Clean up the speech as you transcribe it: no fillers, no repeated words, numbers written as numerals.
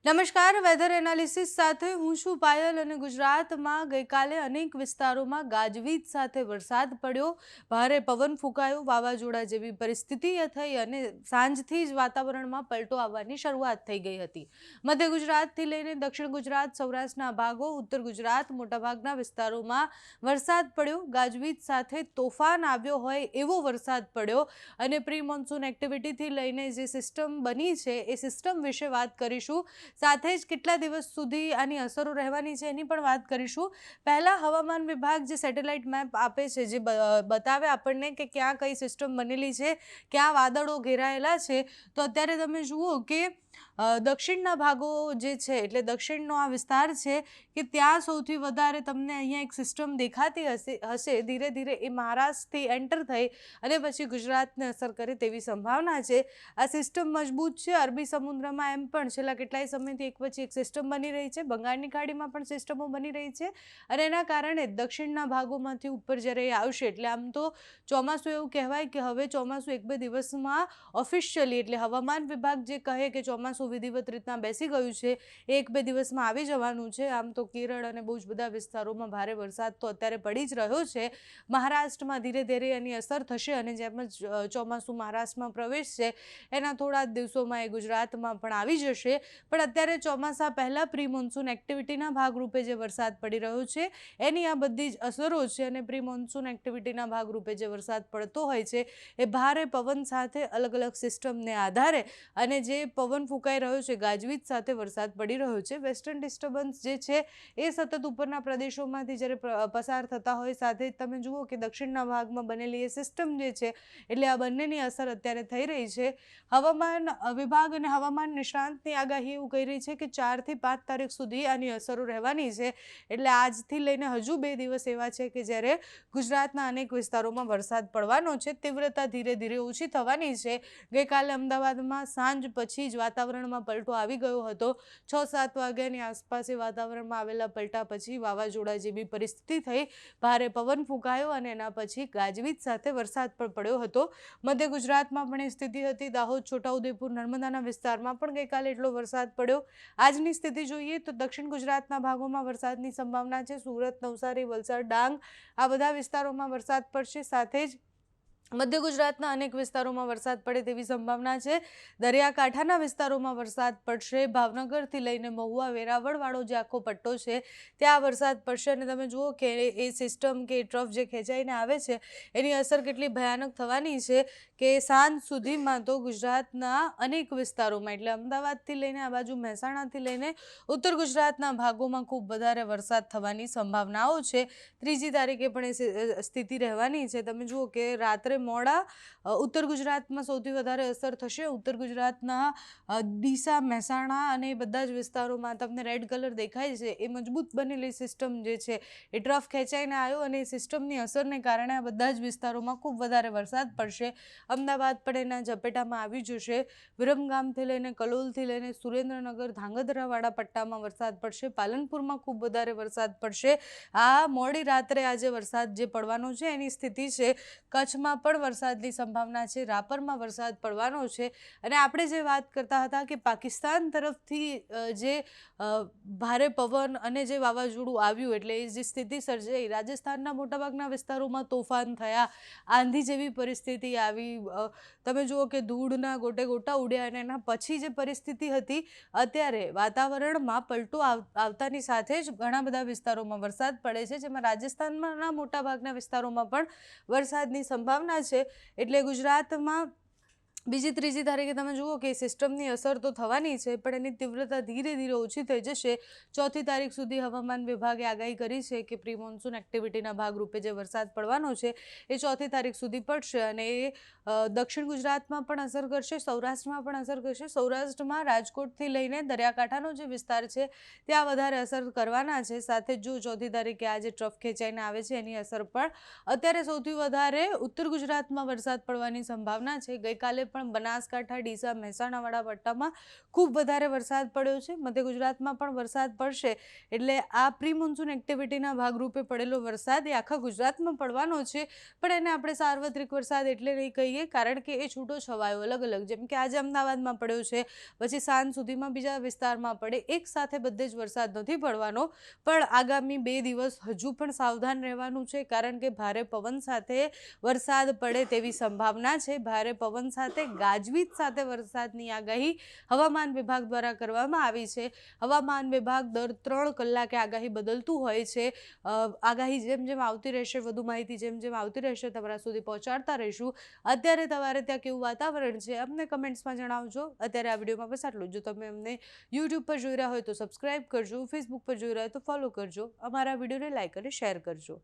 નમસ્કાર, weather analysis સાથે હું છું પાયલ અને ગુજરાતમાં ગઈકાલે અનેક વિસ્તારોમાં ગાજવીજ સાથે વરસાદ પડ્યો, ભારે પવન ફૂંકાયો, વાવાઝોડા જેવી પરિસ્થિતિ થઈ અને સાંજથી જ વાતાવરણમાં પલટો આવવાની શરૂઆત થઈ ગઈ હતી. મધ્ય ગુજરાતથી લઈને દક્ષિણ ગુજરાત, સૌરાષ્ટ્રના ભાગો, ઉત્તર ગુજરાત મોટાભાગના વિસ્તારોમાં વરસાદ પડ્યો, ગાજવીજ સાથે તોફાન આવ્યો હોય એવો વરસાદ પડ્યો અને પ્રી મોન્સૂન એક્ટિવિટીથી લઈને જે સિસ્ટમ બની છે એ સિસ્ટમ વિશે વાત કરીશું. સાથે જ કેટલા દિવસ સુધી આની અસરો રહેવાની છે એની પણ વાત કરીશું. પહેલા હવામાન વિભાગ જે સેટેલાઇટ મેપ આપે છે, જે બતાવે આપણને કે ક્યાં કઈ સિસ્ટમ બનેલી છે, ક્યાં વાદળો ઘેરાયેલા છે, તો અત્યારે તમે જુઓ કે દક્ષિણના ભાગો જે છે એટલે દક્ષિણનો આ વિસ્તાર છે કે ત્યાં સૌથી વધારે તમને અહીંયા એક સિસ્ટમ દેખાતી હશે. ધીરે ધીરે એ મહારાષ્ટ્રથી એન્ટર થઈ અને પછી ગુજરાતને અસર કરે તેવી સંભાવના છે. આ સિસ્ટમ મજબૂત છે. અરબી સમુદ્રમાં એમ પણ છેલ્લા કેટલાય સમયથી એક પછી એક સિસ્ટમ બની રહી છે. બંગાળની ખાડીમાં પણ સિસ્ટમો બની રહી છે અને એના કારણે દક્ષિણના ભાગોમાંથી ઉપર જ્યારે એ આવશે એટલે આમ તો ચોમાસું એવું કહેવાય કે હવે ચોમાસું એક બે દિવસમાં ઓફિશિયલી એટલે હવામાન વિભાગ જે કહે કે ચોમાસું વિધિવત રીતના બેસી ગયું છે, એક બે દિવસમાં આવી જવાનું છે. આમ તો કેરળ અને બહુ જ બધા વિસ્તારોમાં ભારે વરસાદ તો અત્યારે પડી જ રહ્યો છે. મહારાષ્ટ્રમાં ધીરે ધીરે એની અસર થશે અને જેમ જ ચોમાસું મહારાષ્ટ્રમાં પ્રવેશશે એના થોડા જ દિવસોમાં એ ગુજરાતમાં પણ આવી જશે. પણ અત્યારે ચોમાસા પહેલાં પ્રી મોન્સૂન એક્ટિવિટીના ભાગરૂપે જે વરસાદ પડી રહ્યો છે એની આ બધી જ અસરો છે અને પ્રી મોન્સૂન એક્ટિવિટીના ભાગરૂપે જે વરસાદ પડતો હોય છે એ ભારે પવન સાથે અલગ અલગ સિસ્ટમને આધારે અને જે પવન ફૂંકાઈ રહ્યો છે, ગાજવીજ સાથે વરસાદ પડી રહ્યો છે. વેસ્ટર્ન ડિસ્ટર્બન્સ જે છે એ સતત ઉપરના પ્રદેશોમાંથી જ્યારે પસાર થતા હોય સાથે તમે જુઓ કે દક્ષિણના ભાગમાં બનેલી એ સિસ્ટમ જે છે એટલે આ બંનેની અસર અત્યારે થઈ રહી છે. હવામાન વિભાગ અને હવામાન નિષ્ણાંતની આગાહી એવું કહી રહી છે કે 4 થી 5 તારીખ સુધી આની અસરો રહેવાની છે. એટલે આજથી લઈને હજુ 2 દિવસ એવા છે કે જ્યારે ગુજરાતના અનેક વિસ્તારોમાં વરસાદ પડવાનો છે. તીવ્રતા ધીરે ધીરે ઓછી થવાની છે. ગઈકાલે અમદાવાદમાં સાંજ પછી જ વાતાવરણમાં પલટો આવી ગયો હતો. 6-7 વાગ્યાની આસપાસ એ વાતાવરણમાં આવેલા પલટા પછી વાવાઝોડા જેવી પરિસ્થિતિ થઈ, ભારે પવન ફૂંકાયો અને એના પછી ગાજવીજ સાથે વરસાદ પણ પડ્યો હતો. મધ્ય ગુજરાતમાં પણ એ સ્થિતિ હતી. દાહોદ, છોટાઉદેપુર, નર્મદાના વિસ્તારમાં પણ ગઈકાલે એટલો વરસાદ પડ્યો. આજની સ્થિતિ જોઈએ તો દક્ષિણ ગુજરાતના ભાગોમાં વરસાદની સંભાવના છે. સુરત, નવસારી, વલસાડ, ડાંગ આ બધા વિસ્તારોમાં વરસાદ પડશે. સાથે જ મધ્ય ગુજરાતના અનેક વિસ્તારોમાં વરસાદ પડે તેવી સંભાવના છે. દરિયાકાંઠાના વિસ્તારોમાં વરસાદ પડશે. ભાવનગરથી લઈને મહુવા, વેરાવળવાળો જે આખો પટ્ટો છે ત્યાં વરસાદ પડશે અને તમે જુઓ કે એ સિસ્ટમ કે ટ્રફ જે ખેંચાઈને આવે છે એની અસર કેટલી ભયાનક થવાની છે કે સાંજ સુધીમાં તો ગુજરાતના અનેક વિસ્તારોમાં એટલે અમદાવાદથી લઈને આ બાજુ મહેસાણાથી લઈને ઉત્તર ગુજરાતના ભાગોમાં ખૂબ વધારે વરસાદ થવાની સંભાવનાઓ છે. 3જી તારીખે પણ એ સ્થિતિ રહેવાની છે. તમે જુઓ કે રાત્રે મોડા ઉત્તર ગુજરાતમાં સૌથી વધારે અસર થશે. ઉત્તર ગુજરાતના ડીસા, મહેસાણા અને એ બધા જ વિસ્તારોમાં તમને રેડ કલર દેખાય છે. એ મજબૂત બનેલી સિસ્ટમ જે છે એ ટ્રફ ખેંચાઈને આવ્યો અને એ સિસ્ટમની અસરને કારણે આ બધા જ વિસ્તારોમાં ખૂબ વધારે વરસાદ પડશે. અમદાવાદ પણ એના ઝપેટામાં આવી જશે. વિરમગામથી લઈને કલોલથી લઈને સુરેન્દ્રનગર, ધાંગધ્રાવાળા પટ્ટામાં વરસાદ પડશે. પાલનપુરમાં ખૂબ વધારે વરસાદ પડશે. આ મોડી રાત્રે આજે વરસાદ જે પડવાનો છે એની સ્થિતિ છે. કચ્છમાં પણ વરસાદની સંભાવના છે. રાપરમાં વરસાદ પડવાનો છે અને આપણે જે વાત કરતા હતા કે પાકિસ્તાન તરફથી જે ભારે પવન અને જે વાવાઝોડું આવ્યું એટલે એ જે સ્થિતિ સર્જાઈ, રાજસ્થાનના મોટાભાગના વિસ્તારોમાં તોફાન થયા, આંધી જેવી પરિસ્થિતિ આવી. તમે જુઓ કે ધૂળના ગોટે ગોટા ઉડ્યા અને એના પછી જે પરિસ્થિતિ હતી, અત્યારે વાતાવરણમાં પલટો આવતાની સાથે જ ઘણા બધા વિસ્તારોમાં વરસાદ પડે છે, જેમાં રાજસ્થાનના મોટાભાગના વિસ્તારોમાં પણ વરસાદની સંભાવના છે. એટલે ગુજરાતમાં 2-3જી તારીખે તમે જુઓ કે સિસ્ટમની અસર તો થવાની છે પણ એની તીવ્રતા ધીરે ધીરે ઓછી થઈ જશે. 4થી તારીખ સુધી હવામાન વિભાગે આગાહી કરી છે કે પ્રી મોન્સૂન એક્ટિવિટીના ભાગરૂપે જે વરસાદ પડવાનો છે એ 4થી તારીખ સુધી પડશે અને એ દક્ષિણ ગુજરાતમાં પણ અસર કરશે, સૌરાષ્ટ્રમાં પણ અસર કરશે. સૌરાષ્ટ્રમાં રાજકોટથી લઈને દરિયાકાંઠાનો જે વિસ્તાર છે ત્યાં વધારે અસર કરવાના છે. સાથે જો 4થી તારીખે આ જે ટ્રફ ખેંચાઈને આવે છે એની અસર પણ અત્યારે સૌથી વધારે ઉત્તર ગુજરાતમાં વરસાદ પડવાની સંભાવના છે. ગઈકાલે પણ બનાસકાંઠા, ડીસા, મહેસાણાવાળા પટ્ટામાં ખૂબ વધારે વરસાદ પડ્યો છે. મધ્ય ગુજરાતમાં પણ વરસાદ પડશે. એટલે આ પ્રી મોન્સૂન એક્ટિવિટીના ભાગરૂપે પડેલો વરસાદ એ આખા ગુજરાતમાં પડવાનો છે, પણ એને આપણે સાર્વત્રિક વરસાદ એટલે નહીં કહીએ, કારણ કે એ છૂટો છવાયો અલગ અલગ, જેમ કે આજે અમદાવાદમાં પડ્યો છે, પછી સાંજ સુધીમાં બીજા વિસ્તારમાં પડે. એક સાથે બધે જ વરસાદ નથી પડવાનો, પણ આગામી 2 દિવસ હજુ પણ સાવધાન રહેવાનું છે, કારણ કે ભારે પવન સાથે વરસાદ પડે તેવી સંભાવના છે. ભારે પવન સાથે ગાજવીજ સાથે વરસાદની આગાહી હવામાન વિભાગ દ્વારા કરવામાં આવી છે. હવામાન વિભાગ દર 3 કલાકે આગાહી બદલતું હોય છે. આગાહી જેમ જેમ આવતી રહેશે, વધુ માહિતી જેમ જેમ આવતી રહેશે, તમારા સુધી પહોંચાડતા રહીશું. અત્યારે તમારે ત્યાં કેવું વાતાવરણ છે અમને કમેન્ટ્સમાં જણાવજો. અત્યારે આ વિડીયોમાં બસ આટલું. જો તમે અમને યુટ્યુબ પર જોઈ રહ્યા હોય તો સબસ્ક્રાઈબ કરજો, ફેસબુક પર જોઈ રહ્યા હોય તો ફોલો કરજો, અમારા વિડીયોને લાઈક અને શેર કરજો.